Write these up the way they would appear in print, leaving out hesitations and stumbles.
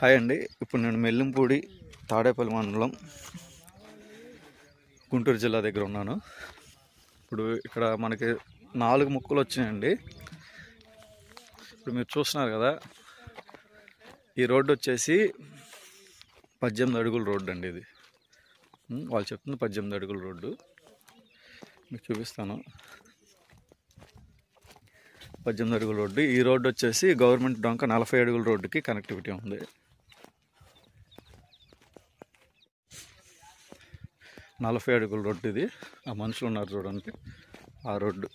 Hi అండి. ఇప్పుడు నేను మెల్లింపూడి తాడేపల్లి మండలం గుంటూరు జిల్లా దగ్గర ఉన్నాను. ఇప్పుడు ఇక్కడ మనకి 4 ముక్కలు వచ్చినాయండి. ఇప్పుడు మీరు చూస్తున్నారు కదా, ఈ రోడ్డు వచ్చేసి 18 అడుగుల రోడ్డు అండి. ఇది వాళ్ళు చెప్తుంది 18 అడుగుల రోడ్డు. మీకు చూపిస్తాను. 18 అడుగుల రోడ్డు. ఈ రోడ్డు వచ్చేసి గవర్నమెంట్ డొంక 40 అడుగుల రోడ్డుకి కనెక్టివిటీ ఉంది. 40 అడుగుల రోడ్డు ఇది. ఆ మనుషులు ఉన్నారు చూడండి, ఆ రోడ్డు.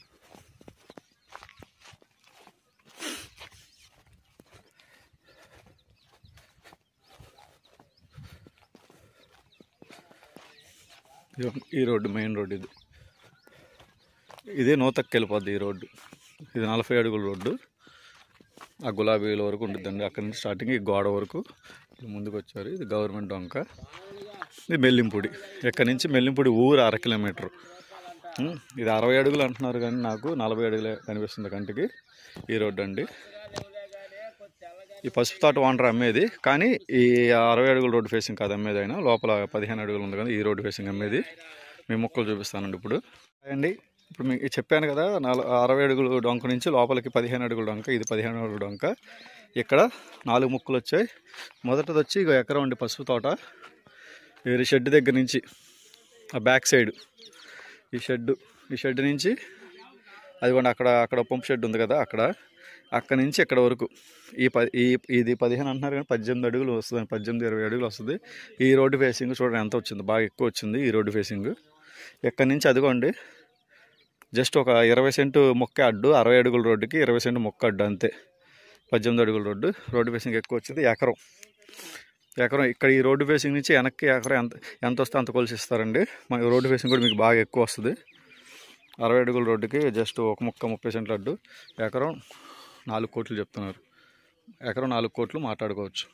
ఈ రోడ్డు మెయిన్ రోడ్డు ఇది. ఇదే నూతక్కి వెళ్ళిపోద్ది ఈ రోడ్డు. ఇది 40 అడుగుల రోడ్డు. ఆ గులాబీల వరకు ఉంటుందండి. అక్కడి నుంచి స్టార్టింగ్ ఈ గోడ వరకు ముందుకు వచ్చారు. ఇది గవర్నమెంట్ డొంక. ఇది మెల్లింపూడి. ఎక్కడి నుంచి మెల్లింపూడి ఊరు 1/2 కిలోమీటరు. ఇది 60 అడుగులు అంటున్నారు, కానీ నాకు 40 అడుగులే కనిపిస్తుంది కంటికి. ఈ రోడ్డు అండి. ఈ పసుపు తోట ఓనర్ అమ్మేది, కానీ ఈ 60 అడుగుల రోడ్డు ఫేసింగ్ కాదు అమ్మేది. అయినా లోపల 15 అడుగులు ఉంది కదా, ఈ రోడ్డు ఫేసింగ్ అమ్మేది. మీ మొక్కలు చూపిస్తానండి ఇప్పుడు అండి. ఇప్పుడు మీకు చెప్పాను కదా, 60 అడుగుల డొంక నుంచి లోపలికి 15 అడుగుల డొంక. ఇది 15 అడుగుల డొంక. ఇక్కడ 4 ముక్కలు వచ్చాయి. మొదటిది వచ్చి ఇక ఎకరం ఉండి పసుపు తోట. ఈ షెడ్ దగ్గర నుంచి ఆ బ్యాక్ సైడ్ ఈ షెడ్ నుంచి అదిగోండి, అక్కడ పంపు షెడ్ ఉంది కదా, అక్కడ నుంచి ఎక్కడ వరకు ఇది 15 అంటున్నారు, కానీ 18 అడుగులు వస్తుంది. 18-20 అడుగులు వస్తుంది. ఈ రోడ్డు ఫేసింగ్ చూడండి ఎంత వచ్చింది, బాగా ఎక్కువ వచ్చింది ఈ రోడ్డు ఫేసింగ్. ఎక్కడి నుంచి అదిగోండి, జస్ట్ ఒక 20 సెంటు మొక్క అడ్డు. 60 అడుగుల రోడ్డుకి 20 సెంటు మొక్క అడ్డు అంతే. 18 అడుగుల రోడ్డు ఫేసింగ్ ఎక్కువ వచ్చింది. ఎకరం ఇక్కడ ఈ రోడ్డు ఫేసింగ్ నుంచి వెనక్కి ఎకరం ఎంత వస్తే అంత కొలిసి ఇస్తారండి. మన రోడ్డు ఫేసింగ్ కూడా మీకు బాగా ఎక్కువ వస్తుంది. 60 అడుగుల రోడ్డుకి జస్ట్ ఒక మొక్క 30 సెంట్ల అడ్డు. ఎకరం 4 కోట్లు చెప్తున్నారు. ఎకరం 4 కోట్లు మాట్లాడుకోవచ్చు.